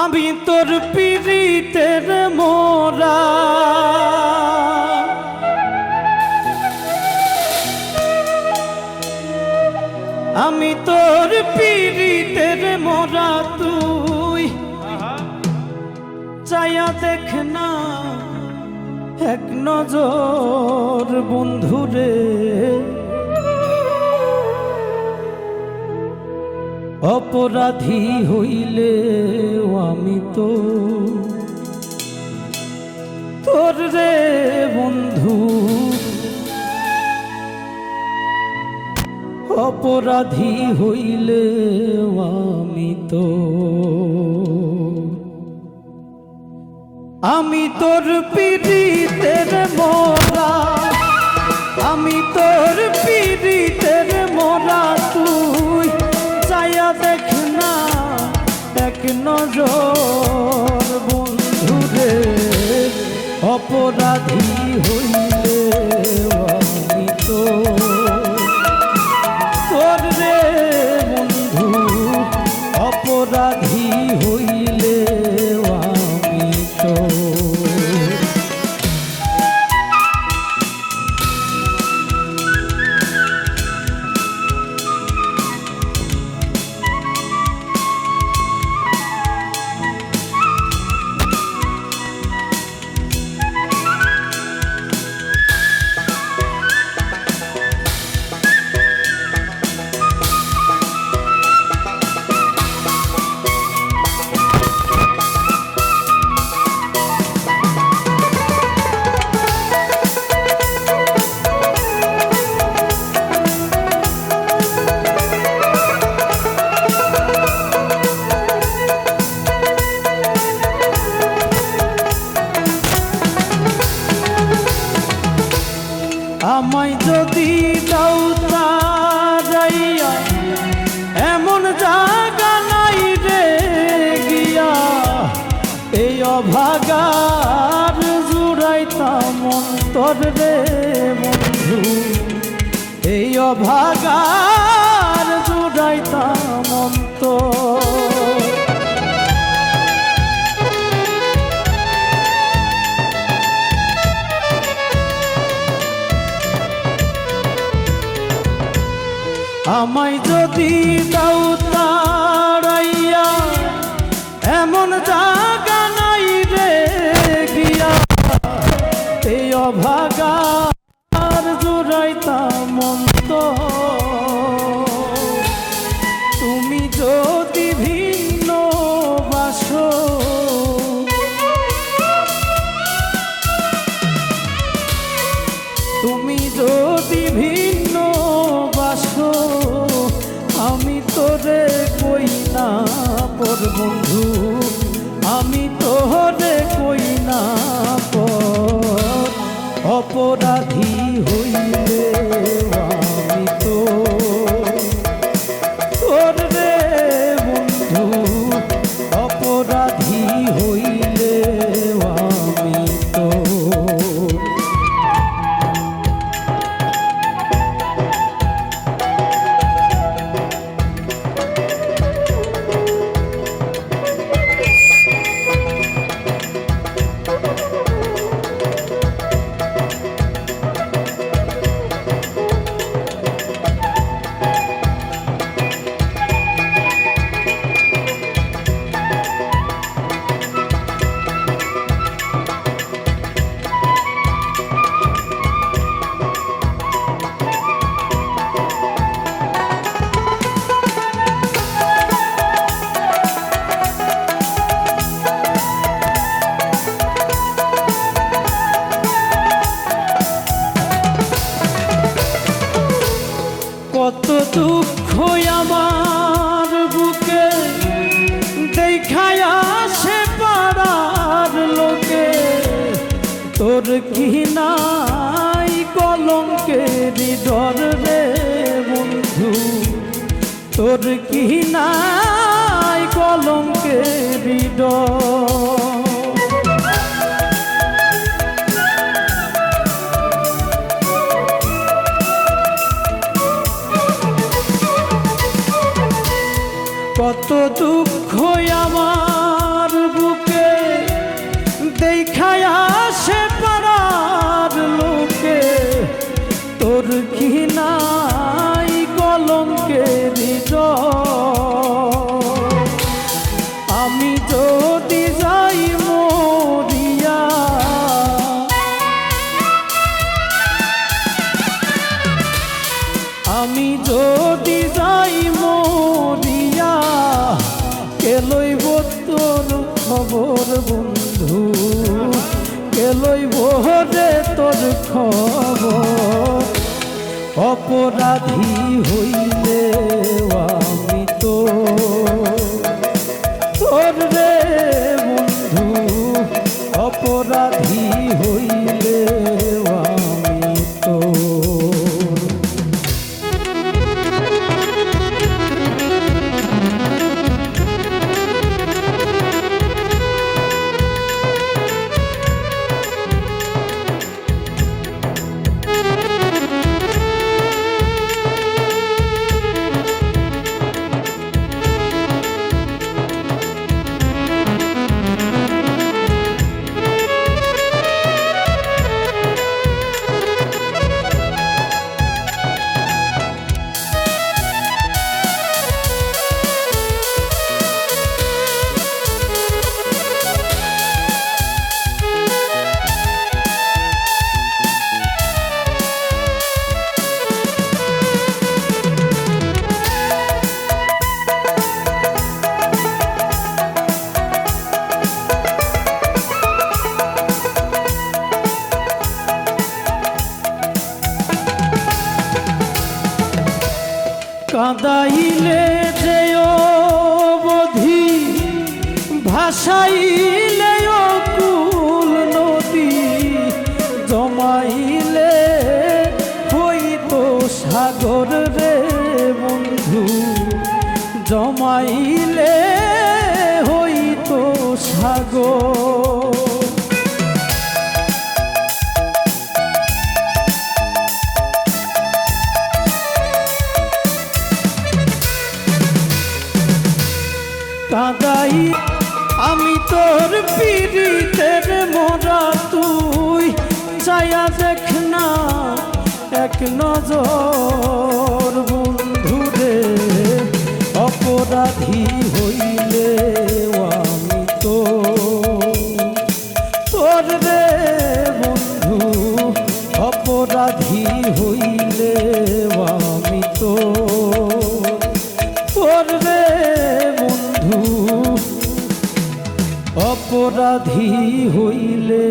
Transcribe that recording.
আমি তোর পীড়িতের মোরা, আমি তোর পীড়িতের মোরা, তুই চাইয়া দেখ না এক নজর বন্ধুরে। অপরাধী হইলে আমি তো তোর রে বন্ধু, অপরাধী হইলে আমি তো, আমি তোর পীড়িতের মোরা, আমি তোর পীড়িতের মোরা, তুই চাইয়া দেখ না এক নজর বন্ধুরে। অপরাধী হইলে আমি তো তোর রে বন্ধু, অপরাধী হইলে আমি তো। আমায় যদি দাও তারাইয়া, এমন জায়গা নাই রে গিয়া, এই অভাগার জুড়াইতাম অন্তর রে বন্ধু, এই অভাগার জুড়াইতাম অন্তর। আমায় যদি দাও তাড়াইয়া, এমন জায়গা নাই রে গিয়া, এই অভাগার জুড়াইতাম অন্তর। তুমি যদি ভিন্ন বাসো, তুমি যদি ভিন্ন বাসো, আমি তোরে কই না পর বন্ধু, আমি তোরে কই না পর। অপরাধী হইলে আমি তো তোর রে বন্ধু, অপরাধী হইলে আমি তো। কত দুঃখ আমার বুকে দেখায় আসে পাড়ার লোকে, তোর কি নাই কলঙ্কের ডর রে বন্ধু, তোর কি নাই কলঙ্কের ডর। কত দুঃখ আমার আমি যদি যাই মরিয়া কে লইব তোর খবর বন্ধু, কে লইব রে তোর খবর। অপরাধী হইলে আমি তো তোর রে বন্ধু, অপরাধী হইলে আমি তো। কাঁদাইলে যে অবধি, ভাসাইলে অকুল নদী, জমাইলে হইতো সাগর রে বন্ধু, জমাইলে হইতো সাগর। কাঁদাই আমি তোর পীড়িতের মরা, তুই চায়া দেখ না এক নজর বন্ধু রে। অপরাধী হইলে আমি তো তোর রে বন্ধু, অপরাধী হইলে আমি তো তোর রে বন্ধু, অপরাধী হইলে